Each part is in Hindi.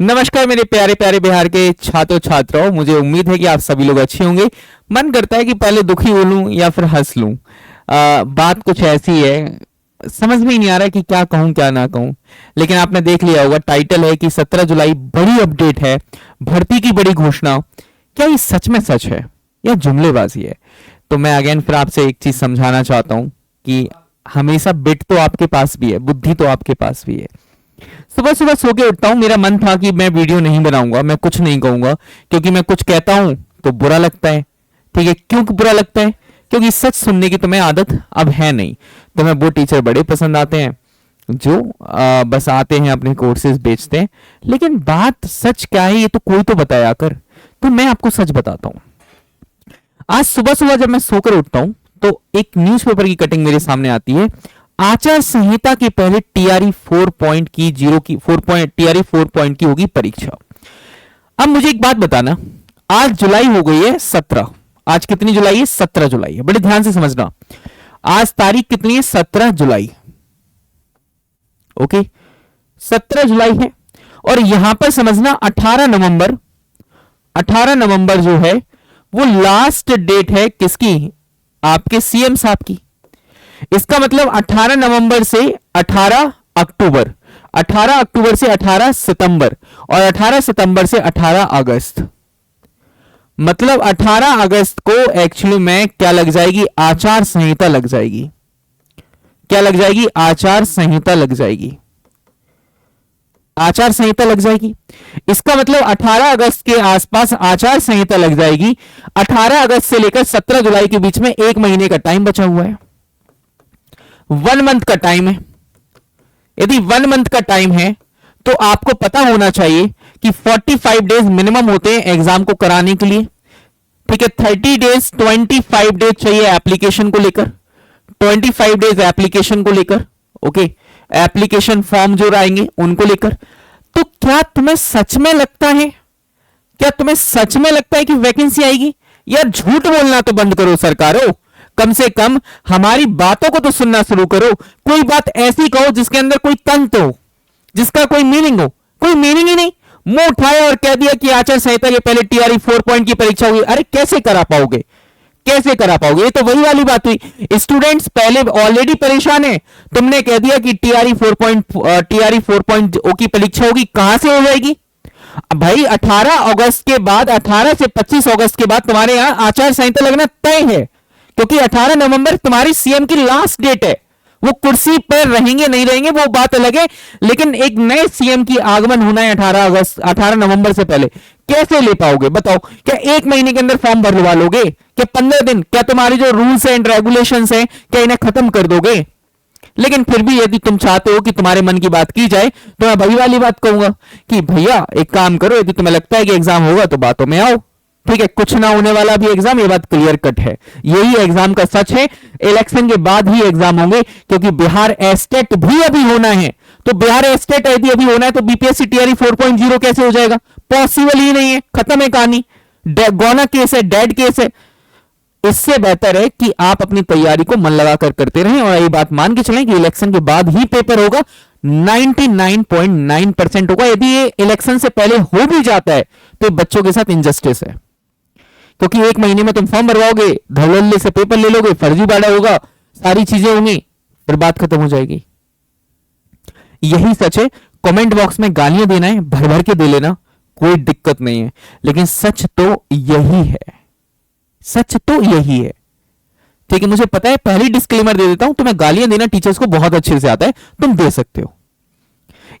नमस्कार मेरे प्यारे प्यारे बिहार के छात्रों छात्राओं। मुझे उम्मीद है कि आप सभी लोग अच्छे होंगे। मन करता है कि पहले दुखी बोलूं या फिर हंस लूं। बात कुछ ऐसी है, समझ में ही नहीं आ रहा कि क्या कहूं क्या ना कहूं। लेकिन आपने देख लिया होगा, टाइटल है कि 17 जुलाई बड़ी अपडेट है, भर्ती की बड़ी घोषणा। क्या ये सच में सच है या जुमलेबाजी है? तो मैं अगेन फिर आपसे एक चीज समझाना चाहता हूं कि हमेशा बिट तो आपके पास भी है, बुद्धि तो आपके पास भी है। सुबह सुबह सो के उठता हूँ, मेरा मन था कि मैं वीडियो नहीं बनाऊंगा, मैं कुछ नहीं कहूंगा, क्योंकि मैं कुछ कहता हूं तो बुरा लगता है। ठीक है, क्यों बुरा लगता है? क्योंकि सच सुनने की तुम्हें आदत अब है नहीं। तुम्हें वो टीचर बड़े पसंद आते हैं जो बस आते हैं, अपने कोर्सेज बेचते हैं। लेकिन बात सच क्या है ये तो कोई तो बताया कर। तो मैं आपको सच बताता हूं। आज सुबह सुबह जब मैं सोकर उठता हूं तो एक न्यूज़पेपर की कटिंग मेरे सामने आती है। आचार संहिता के पहले टीआरई 4 पॉइंट की 0 की 4 पॉइंट टीआरई 4 पॉइंट की होगी परीक्षा। अब मुझे एक बात बताना, आज जुलाई हो गई है 17। आज कितनी जुलाई है? 17 जुलाई है। बड़े ध्यान से समझना, आज तारीख कितनी है? 17 जुलाई। ओके, 17 जुलाई है। और यहां पर समझना 18 नवंबर जो है वो लास्ट डेट है किसकी? आपके सीएम साहब की। इसका मतलब 18 नवंबर से 18 अक्टूबर, 18 अक्टूबर से 18 सितंबर और 18 सितंबर से 18 अगस्त। मतलब 18 अगस्त को एक्चुअली में क्या लग जाएगी? आचार संहिता लग जाएगी। क्या लग जाएगी? आचार संहिता लग जाएगी। आचार संहिता लग जाएगी। इसका मतलब 18 अगस्त के आसपास आचार संहिता लग जाएगी। 18 अगस्त से लेकर 17 जुलाई के बीच में एक महीने का टाइम बचा हुआ है। 1 मंथ का टाइम है। यदि 1 मंथ का टाइम है तो आपको पता होना चाहिए कि 45 डेज मिनिमम होते हैं एग्जाम को कराने के लिए। ठीक है, 30 डेज 25 डेज चाहिए एप्लीकेशन को लेकर, 25 डेज एप्लीकेशन को लेकर। ओके, एप्लीकेशन फॉर्म जो आएंगे उनको लेकर। तो क्या तुम्हें सच में लगता है, क्या तुम्हें सच में लगता है कि वैकेंसी आएगी? यार झूठ बोलना तो बंद करो सरकारों। कम से कम हमारी बातों को तो सुनना शुरू करो। कोई बात ऐसी कहो जिसके अंदर कोई तंत्र हो, जिसका कोई मीनिंग हो। कोई मीनिंग ही नहीं, मुंह उठाया और कह दिया कि आचार संहिता के पहले टीआरई 4 पॉइंट की परीक्षा होगी। अरे कैसे करा पाओगे? कैसे करा पाओगे? ये तो वही वाली बात हुई, स्टूडेंट्स पहले ऑलरेडी परेशान है, तुमने कह दिया कि टीआरई 4 पॉइंट की परीक्षा होगी। कहां से हो जाएगी भाई? 18 अगस्त के बाद, 18 से 25 अगस्त के बाद तुम्हारे यहां आचार संहिता लगना तय है, क्योंकि 18 नवंबर तुम्हारी सीएम की लास्ट डेट है। वो कुर्सी पर रहेंगे नहीं रहेंगे वो बात अलग है, लेकिन एक नए सीएम की आगमन होना है 18 नवंबर से पहले। कैसे ले पाओगे बताओ? क्या एक महीने के अंदर फॉर्म भरवा लोगे? क्या 15 दिन? क्या तुम्हारी जो रूल्स एंड रेगुलेशंस हैं क्या इन्हें खत्म कर दोगे? लेकिन फिर भी यदि तुम चाहते हो कि तुम्हारे मन की बात की जाए तो मैं वही वाली बात कहूंगा कि भैया एक काम करो, यदि तुम्हें लगता है कि एग्जाम होगा तो बातों में आओ। ठीक है, कुछ ना होने वाला भी एग्जाम, ये बात क्लियर कट है। यही एग्जाम का सच है। इलेक्शन के बाद ही एग्जाम होंगे, क्योंकि बिहार एस्टेट भी अभी होना है। तो बिहार एस्टेट यदि अभी होना है तो बीपीएससी टीआरई 4.0 कैसे हो जाएगा? पॉसिबल ही नहीं है, खत्म है कहानी। गौना केस है, डेड केस है। इससे बेहतर है कि आप अपनी तैयारी को मन लगाकर करते रहें और ये बात मान के चलें कि इलेक्शन के बाद ही पेपर होगा। 99.9% होगा। यदि ये इलेक्शन से पहले हो भी जाता है तो बच्चों के साथ इनजस्टिस है, क्योंकि एक महीने में तुम फॉर्म भरवाओगे, धड़ल्ले से पेपर ले लोगे, फर्जीवाड़ा होगा, सारी चीजें होंगी, फिर बात खत्म हो जाएगी। यही सच है। कमेंट बॉक्स में गालियां देना है भर भर के दे लेना, कोई दिक्कत नहीं है, लेकिन सच तो यही है। सच तो यही है। ठीक है, मुझे पता है, पहले डिस्क्लेमर दे देता हूं, तुम्हें गालियां देना टीचर्स को बहुत अच्छे से आता है, तुम दे सकते हो।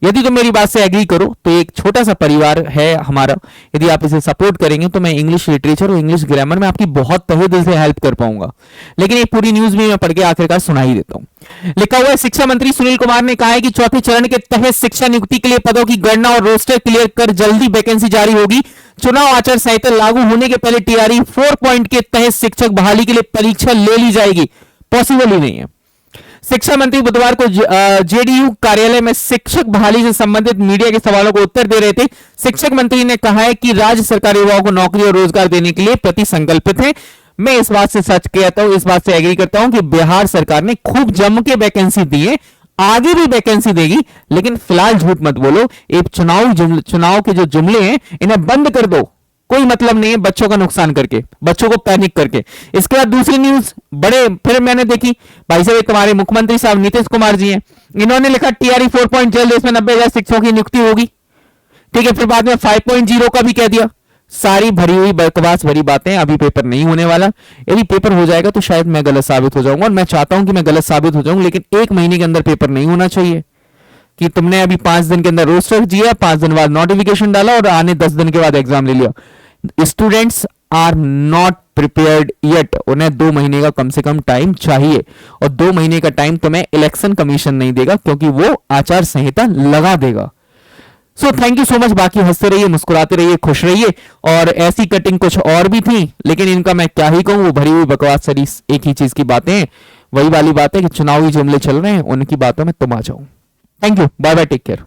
यदि तुम मेरी बात से एग्री करो तो एक छोटा सा परिवार है हमारा, यदि आप इसे सपोर्ट करेंगे तो मैं इंग्लिश लिटरेचर और इंग्लिश ग्रामर में आपकी बहुत तहे दिल से हेल्प कर पाऊंगा। लेकिन ये पूरी न्यूज भी मैं पढ़ के आखिरकार सुना ही देता हूं। लिखा हुआ है, शिक्षा मंत्री सुनील कुमार ने कहा है कि चौथे चरण के तहत शिक्षा नियुक्ति के लिए पदों की गणना और रोस्टर क्लियर कर जल्दी वैकेंसी जारी होगी। चुनाव आचार संहिता लागू होने के पहले टीआरई 4 पॉइंट के तहत शिक्षक बहाली के लिए परीक्षा ले ली जाएगी। पॉसिबल ही नहीं है। शिक्षा मंत्री बुधवार को जेडीयू कार्यालय में शिक्षक बहाली से संबंधित मीडिया के सवालों को उत्तर दे रहे थे। शिक्षक मंत्री ने कहा है कि राज्य सरकार युवाओं को नौकरी और रोजगार देने के लिए प्रति संकल्पित है। मैं इस बात से सच कहता हूं, इस बात से एग्री करता हूं कि बिहार सरकार ने खूब जम के वैकेंसी दी है। आगे भी वैकेंसी देगी, लेकिन फिलहाल झूठ मत बोलो। एक चुनाव के जो जुमले हैं इन्हें बंद कर दो, कोई मतलब नहीं है बच्चों का नुकसान करके, बच्चों को पैनिक करके। इसके बाद दूसरी न्यूज बड़े फिर मैंने देखी, भाई साहब तुम्हारे मुख्यमंत्री साहब नीतीश कुमार जी हैं, इन्होंने लिखा टीआरई 4 जल्द इसमें 90,000 शिक्षकों की नियुक्ति होगी। ठीक है, फिर बाद में 5.0 का भी कह दिया। सारी भरी हुई बकवास भरी बातें, अभी पेपर नहीं होने वाला। यदि पेपर हो जाएगा तो शायद मैं गलत साबित हो जाऊंगा, और मैं चाहता हूं कि मैं गलत साबित हो जाऊं, लेकिन 1 महीने के अंदर पेपर नहीं होना चाहिए। कि तुमने अभी 5 दिन के अंदर रोस्टर दिया, 5 दिन बाद नोटिफिकेशन डाला और आने 10 दिन के बाद एग्जाम ले लिया। Students are not prepared yet, उन्हें 2 महीने का कम से कम टाइम चाहिए, और 2 महीने का टाइम तुम्हें इलेक्शन कमीशन नहीं देगा, क्योंकि वो आचार संहिता लगा देगा। So thank you so much. बाकी हंसते रहिए, मुस्कुराते रहिए, खुश रहिए। और ऐसी कटिंग कुछ और भी थी, लेकिन इनका मैं क्या ही कहूं, वो भरी हुई बकवास सारी एक ही चीज की बातें हैं। वही वाली बात है कि चुनावी जुमले चल रहे हैं, उनकी बातों में तुम आ जाओ। Thank you, bye bye, take care.